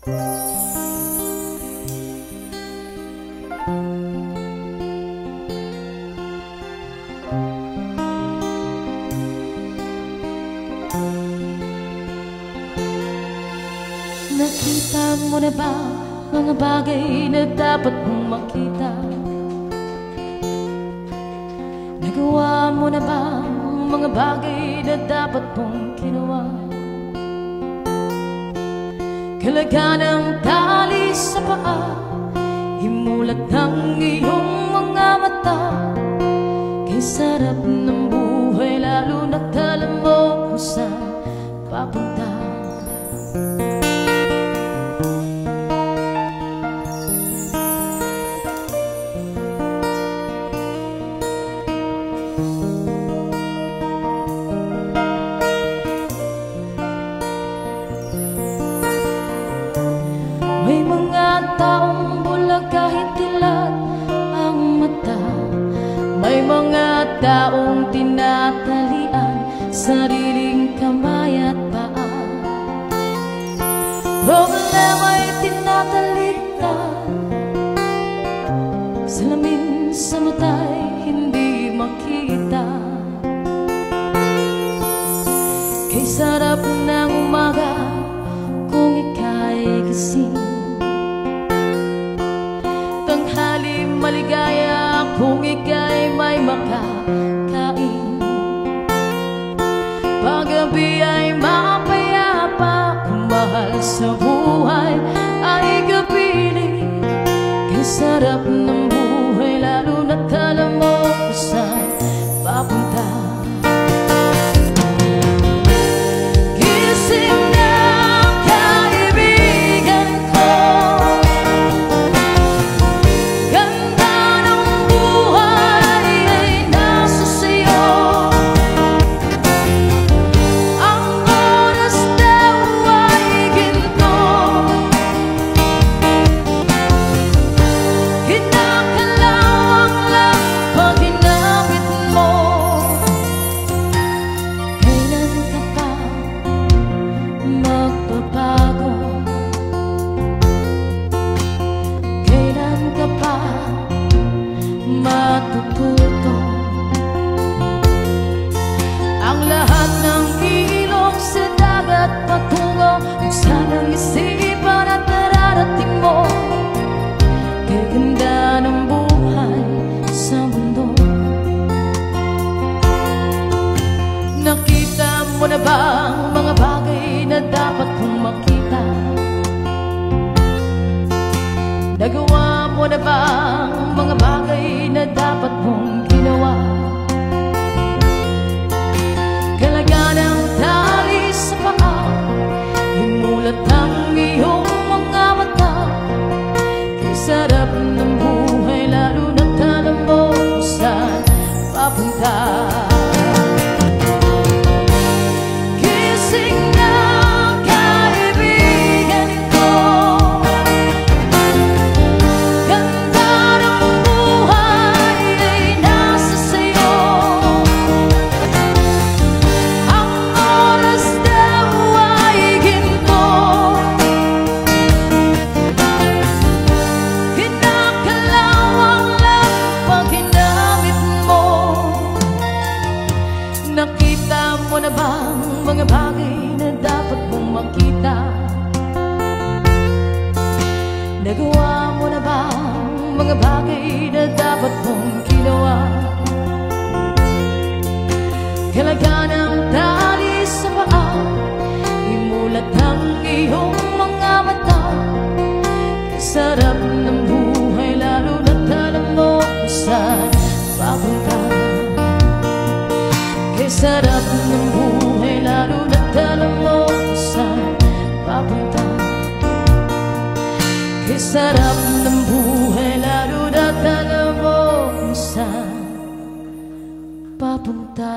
Nakita mo na ba mga bagay na dapat mong makita? Nagawa mo na ba mga bagay na dapat mong ginawa? Kalaga ng tali sa paa, himulat ng iyong mga mata. Kay sarap ng buhay, lalo na't alam mo kung saan papunta. May mga taong bulag kahit dilat ang mata. May mga taong tinatalian sariling kamay at paa. Problema'y tinatalitan, salamin sa mata'y hindi makita. Kay sarap ng umaga kung ika'y gising, tanghali maligaya kung ika'y may makakain. Paggabi ay mapayapa kung mahal sa buhay ay kapiling. Kay sarap ng buhay, lalo na't alam mo kung saan papunta. Gising na kaibigan ko, ganda ng buhay ay nasa sayo. Ang oras daw ay ginto, kinakalawang lang pag ginamit mo. Kailan ka pa magbabago? Kailan ka pa matututo? Ang lahat ng ilog sa dagat patungo kung saan ang isipan at nararating mo. Kay ganda ng buhay sa mundo. Nakita mo na ba ang mga bagay na dapat mong makita? Nagawa mo na ba ang mga bagay na dapat mong ginawa? Kalaga ng tali sa paa, himulat ng iyong mga mata. Kay sarap ng buhay, lalo na't alam mo kung saan papunta. Gising na kaibigan ko, ganda ng buhay ay nasa sayo. Ang oras daw ay ginto, kinakalawang lang pag ginamit mo. Nakita mo na ba ang mga bagay na dapat mong makita? Nagawa mo na ba ang mga bagay na dapat mong ginawa? Kalaga ng tali sa paa, imulat ang iyong mga mata. Kay sarap ng buhay, lalo na't alam mo kung saan papunta. Kay sarap ng buhay, lalo na't alam mo kung saan papunta. Kay sarap ng buhay, lalo na't alam mo kung saan papunta.